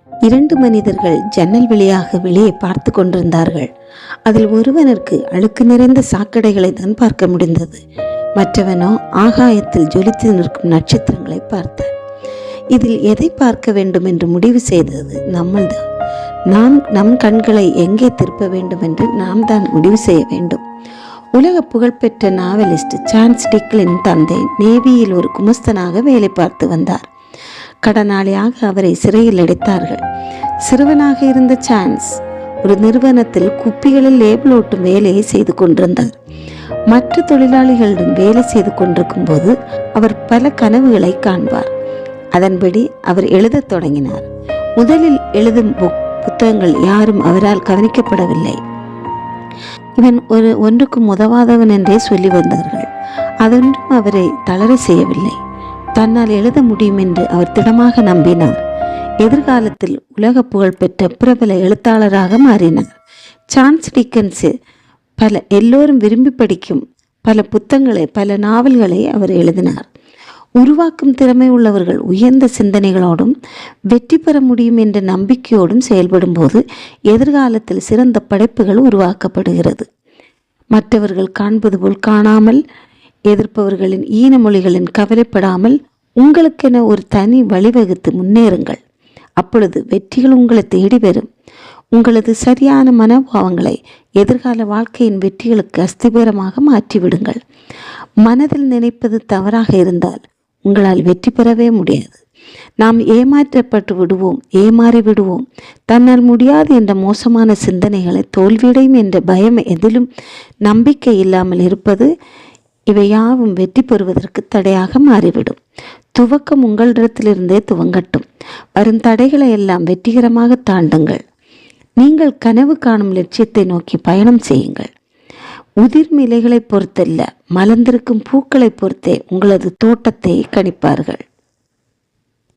2 மனிதர்கள் ஜன்னல் வழியாக வெளியே பார்த்து கொண்டிருந்தார்கள். அதில் ஒருவனுக்கு அழுக்கு நிறைந்த சாக்கடைகளை தான் பார்க்க முடிந்தது. மற்றவனோ ஆகாயத்தில் ஜொலித்து நிற்கும் நட்சத்திரங்களை பார்த்தார். இதில் எதை பார்க்க வேண்டும் என்று முடிவு செய்தது நம்மள்தான். நம் கண்களை எங்கே திருப்ப வேண்டும் என்று நாம் தான் முடிவு செய்ய வேண்டும். உலக புகழ்பெற்ற நாவலிஸ்ட் சார்ல்ஸ் டிக்கின்ஸின் தந்தை நேவியில் ஒரு குமஸ்தனாக வேலை பார்த்து வந்தார். கடனாளியாக அவரை சிறையில் அடைத்தார்கள். சிறுவனாக இருந்த சார்ல்ஸ் ஒரு நிறுவனத்தில் குப்பிகளில் லேபிள் ஓட்டும் வேலையை செய்து கொண்டிருந்தார். மற்ற தொழிலாளிகளுடன் வேலை செய்து கொண்டிருக்கும் போது அவர் பல கனவுகளை காண்பார். அதன்படி அவர் எழுதத் தொடங்கினார். முதலில் எழுதும் புத்தகங்கள் யாரும் அவரால் கவனிக்கப்படவில்லை. இவன் ஒன்றுக்கும் உதவாதவன் என்றே சொல்லி வந்தார்கள். அதொன்றும் அவரை தளர செய்யவில்லை. தன்னால் எழுத முடியும் என்று அவர் திடமாக நம்பினார். எதிர்காலத்தில் உலக புகழ் பெற்ற பிரபல எழுத்தாளராக மாறினார். சார்ல்ஸ் டிக்கின்ஸ் எல்லோரும் விரும்பி படிக்கும் பல நாவல்களை அவர் எழுதினார். உருவாக்கும் திறமை உள்ளவர்கள் உயர்ந்த சிந்தனைகளோடும் வெற்றி பெற முடியும் என்ற நம்பிக்கையோடும் செயல்படும் போது எதிர்காலத்தில் சிறந்த படைப்புகள் உருவாக்கப்படுகிறது. மற்றவர்கள் காண்பது போல் காணாமல், எதிர்ப்பவர்களின் ஈன மொழிகளின் கவலைப்படாமல் உங்களுக்கென ஒரு தனி வழிவகுத்து முன்னேறுங்கள். அப்பொழுது வெற்றிகள் உங்களை தேடி வரும். உங்களது சரியான மனோபாவங்களை எதிர்கால வாழ்க்கையின் வெற்றிகளுக்கு அஸ்திபரமாக மாற்றிவிடுங்கள். மனதில் நினைப்பது தவறாக இருந்தால் உங்களால் வெற்றி பெறவே முடியாது. நாம் ஏமாறி விடுவோம். தன்னால் முடியாது என்ற மோசமான சிந்தனைகளை, தோல்வியடையும் என்ற பயம், எதிலும் நம்பிக்கை இல்லாமல் இருப்பது, இவை யாவும் வெற்றி பெறுவதற்கு தடையாக மாறிவிடும். துவக்கம் உங்களிடத்திலிருந்தே துவங்கட்டும். வரும் தடைகளை எல்லாம் வெற்றிகரமாக தாண்டுங்கள். நீங்கள் கனவு காணும் லட்சியத்தை நோக்கி பயணம் செய்யுங்கள். உதிர்ம் இலைகளை பொறுத்தல்ல, மலர்ந்திருக்கும் பூக்களை பொறுத்தே உங்களது தோட்டத்தை கணிப்பார்கள்.